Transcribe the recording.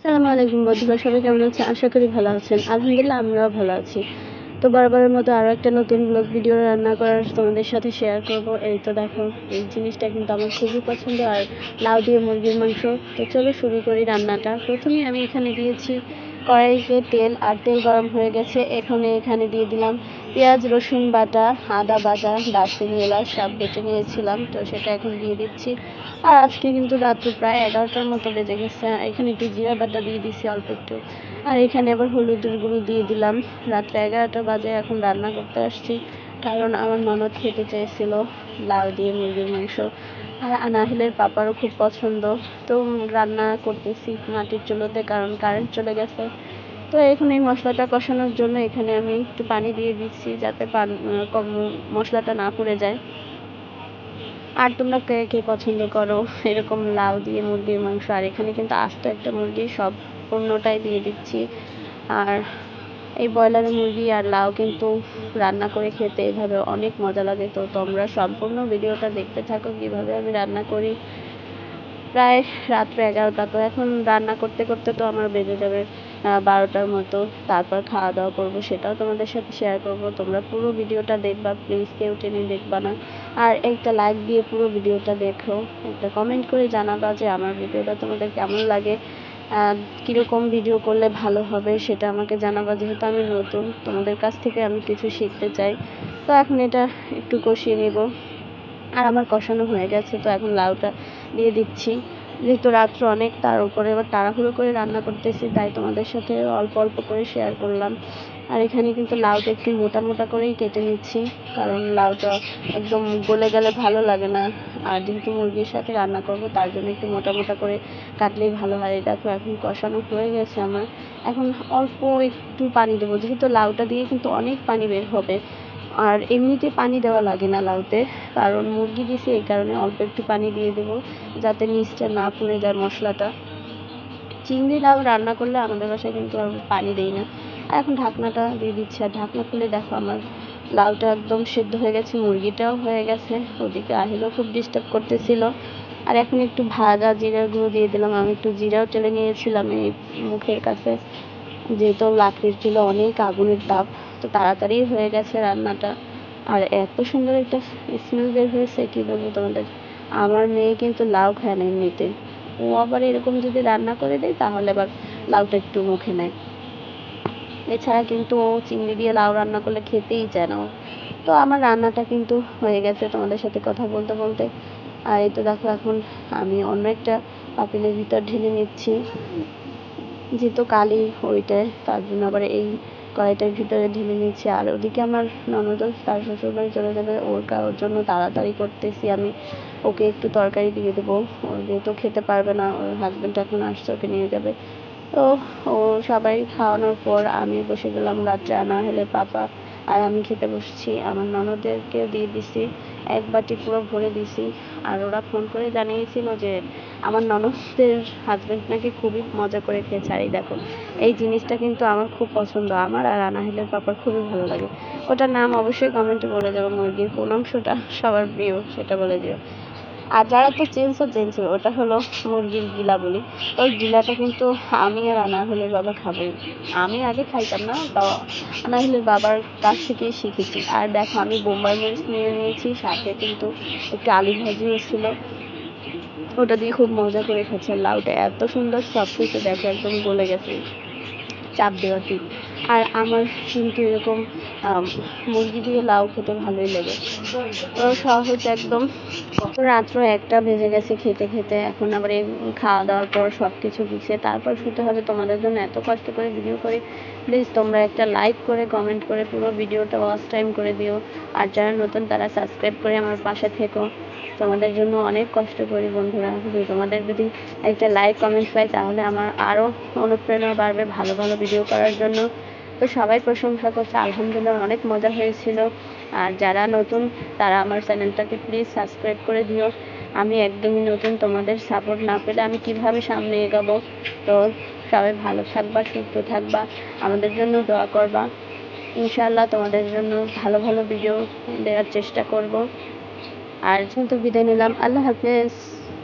আসসালামু আলাইকুম বন্ধুরা, সবাই কেমন আছেন? আশা করি ভালো আছেন। আলহামদুলিল্লাহ আমরাও ভালো আছি। তো বারবারের মতো আরও একটা নতুন ব্লগ ভিডিও রান্না করার তোমাদের সাথে শেয়ার করব। এই তো দেখো, এই জিনিসটা কিন্তু আমার খুবই পছন্দ, আর লাউ দিয়ে মুরগির মাংস। তো চলো শুরু করি রান্নাটা। প্রথমেই আমি এখানে দিয়েছি কড়াইতে তেল, আর তেল গরম হয়ে গেছে। এখানে দিয়ে দিলাম পেঁয়াজ, রসুন বাটা, আদা বাটা, দারচিনি, এলাচ সব বেটে নিয়েছিলাম, তো সেটা এখন দিয়ে দিচ্ছি। আর আজকে কিন্তু রাত্র প্রায় 11টার মতো বেজে গেছে। এখানে একটু জিরা বাটা দিয়ে দিছি অল্প একটু, আর এখানে আবার হলুদের গুঁড়ো দিয়ে দিলাম। রাত্রে 11টা বাজে এখন রান্না করতে আসছি, কারণ আমার ননদ খেতে চেয়েছিল লাউ দিয়ে মুরগির মাংস, আর আনাহিলের পাপারও খুব পছন্দ। তো রান্না করতেছি মাটির চুলোতে, কারণ কারেন্ট চলে গেছে। তো এখন এই মশলাটা কষানোর জন্য এখানে আমি একটু পানি দিয়ে দিচ্ছি, যাতে মশলাটা না পুড়ে যায়। আর তোমরা কে কে পছন্দ করো এরকম লাউ দিয়ে মুরগির মাংস? আর এখানে কিন্তু আস্ত একটা মুরগি সম্পূর্ণটাই দিয়ে দিচ্ছি। আর এই ব্রয়লার মুরগি আর লাউ কিন্তু রান্না করে খেতে এভাবে অনেক মজা লাগে। তো তোমরা সম্পূর্ণ ভিডিওটা দেখতে থাকো কীভাবে আমি রান্না করি। প্রায় রাত্রে 11টা, তো এখন রান্না করতে করতে তো আমার বেজে যাবে 12টার মতো। তারপর খাওয়া দাওয়া করবো, সেটাও তোমাদের সাথে শেয়ার করব। তোমরা পুরো ভিডিওটা দেখবা, প্লিজ কেউ টেনে দেখবা না। আর একটা লাইক দিয়ে পুরো ভিডিওটা দেখো, একটা কমেন্ট করে জানাবা যে আমার ভিডিওটা তোমাদের কেমন লাগে, কীরকম ভিডিও করলে ভালো হবে সেটা আমাকে জানাবা। যেহেতু আমি নতুন, তোমাদের কাছ থেকে আমি কিছু শিখতে চাই। তো এখন এটা একটু কষিয়ে নেব। আর আমার কষানো হয়ে গেছে, তো এখন লাউটা দিয়ে দিচ্ছি। যেহেতু রাত্র অনেক, তার উপরে এবার তাড়াহুড়ো করে রান্না করতেছি, তাই তোমাদের সাথে অল্প অল্প করে শেয়ার করলাম। আর এখানে কিন্তু লাউটা একটু মোটা মোটা করেই কেটে নিচ্ছি, কারণ লাউটা একদম গলে গেলে ভালো লাগে না। আর যেহেতু মুরগির সাথে রান্না করব, তার জন্য একটু মোটা মোটা করে কাটলেই ভালো হয়। দেখো এখন কষানো হয়ে গেছে আমার। এখন অল্প একটু পানি দেবো, যেহেতু লাউটা দিয়ে কিন্তু অনেক পানি বের হবে। আর এমনিতে পানি দেওয়া লাগে না লাউতে, কারণ মুরগি দিয়েছি, এই কারণে অল্প একটু পানি দিয়ে দেবো, যাতে নিচটা না পুড়ে যায় মশলাটা। চিংড়ি লাউ রান্না করলে আমাদের বাসায় কিন্তু আমি পানি দিই না। আর এখন ঢাকনাটা দিয়ে দিচ্ছি, আর ঢাকনা খুলে দেখো আমার লাউটা একদম সেদ্ধ হয়ে গেছে, মুরগিটাও হয়ে গেছে। ওদিকে আহিলও খুব ডিস্টার্ব করতেছিল। আর এখন একটু ভাজা জিরার গুঁড়ো দিয়ে দিলাম। আমি একটু জিরাও টেলে নিয়েছিলাম এই মুখের কাছে, যেহেতু লাকড়ির ছিল অনেক আগুনের তাপ, তো তাড়াতাড়ি হয়ে গেছে রান্নাটা। আর এত সুন্দর একটা স্মেল বের হয়েছে, কী বলবো তোমাদের। আমার মেয়ে কিন্তু লাউ খায় না এমনিতে, ও আবার এরকম যদি রান্না করে দেয় তাহলে আবার লাউটা একটু মুখে নেয়। এছাড়া কিন্তু ও চিংড়ি দিয়ে লাউ রান্না করলে খেতেই চায় না ও। তো আমার রান্নাটা কিন্তু হয়ে গেছে তোমাদের সাথে কথা বলতে বলতে। আর এই তো দেখো, এখন আমি অন্য একটা পাতিলের ভিতর ঢেলে নিচ্ছি, যেহেতু কালি ওইটায়, তার জন্য আবার এই কড়াইটার ভিতরে ঢেলে নিচ্ছি। আর ওদিকে আমার ননদও তার শ্বশুরবাড়ি চলে যাবে, ওর জন্য তাড়াতাড়ি করতেছি আমি। ওকে একটু তরকারি দিয়ে দেবো, ও যেহেতু খেতে পারবে না, ওর হাজব্যান্ড এখন আসছে, ওকে নিয়ে যাবে। তো ও সবাই খাওয়ানোর পর আমি বসে গেলাম, রাত্রে আনাহেলের পাপা আর আমি খেতে বসছি। আমার ননদেরকেও দিয়ে দিছি, এক বাটি পুরো ভরে দিছি। আর ওরা ফোন করে জানিয়েছিল যে আমার ননদের হাজব্যান্ড নাকি খুবই মজা করে খেয়েছে। আর এই দেখো, এই জিনিসটা কিন্তু আমার খুব পছন্দ, আমার আর আনাহিলের পাপার খুবই ভালো লাগে। ওটার নাম অবশ্যই কমেন্টে বলে দেবো, মুরগির কোন অংশটা সবার প্রিয় সেটা বলে দিও। আর যারা তো চেনছো, ওটা হলো মুরগির গিলা বলি। ওই গিলাটা কিন্তু আমি আর আনাহিলের বাবা খাবো। আমি আগে খাইতাম না, তো আনাহিলের বাবার কাছ থেকেই শিখেছি। আর দেখো, আমি বোম্বাই মরিচ নিয়ে নিয়েছি, সাথে কিন্তু একটু আলু ভাজিও ছিল, ওটা দিয়ে খুব মজা করে খাচ্ছে। আর লাউটা এত সুন্দর সফট হয়েছে, দেখো একদম গলে গেছে চাপ দেওয়া ঠিক। আর আমার কিন্তু এরকম মুরগি দিয়ে লাউ খেতে ভালোই লাগে, তো সহজ একদম। তো রাত্র 1টা বেজে গেছে খেতে খেতে। এখন আবার এই খাওয়া দাওয়ার পর সব কিছু গুছিয়ে তারপর শুতে হবে। তোমাদের জন্য এত কষ্ট করে ভিডিও করি, প্লিজ তোমরা একটা লাইক করে কমেন্ট করে পুরো ভিডিওটা ওয়াচ টাইম করে দিও। আর যারা নতুন তারা সাবস্ক্রাইব করে আমার পাশে থেকো। তোমাদের জন্য অনেক কষ্ট করি বন্ধুরা, তোমাদের যদি একটা লাইক কমেন্ট পাই তাহলে আমার আরও অনুপ্রেরণা বাড়বে ভালো ভালো ভিডিও করার জন্য। তো সবাই প্রশংসা করছে, আলহামদুলিল্লাহ অনেক মজা হয়েছিল। আর যারা নতুন তারা আমার চ্যানেলটাকে প্লিজ সাবস্ক্রাইব করে দিও। আমি একদমই নতুন, তোমাদের সাপোর্ট না পেলে আমি কিভাবে সামনে এগাবো। তো সবাই ভালো থাকবা, সুস্থ থাকবা, আমাদের জন্য দোয়া করবা। ইনশাআল্লাহ তোমাদের জন্য ভালো ভালো ভিডিও দেওয়ার চেষ্টা করব। আর এখন তো বিদায় নিলাম, আল্লাহ হাফেজ।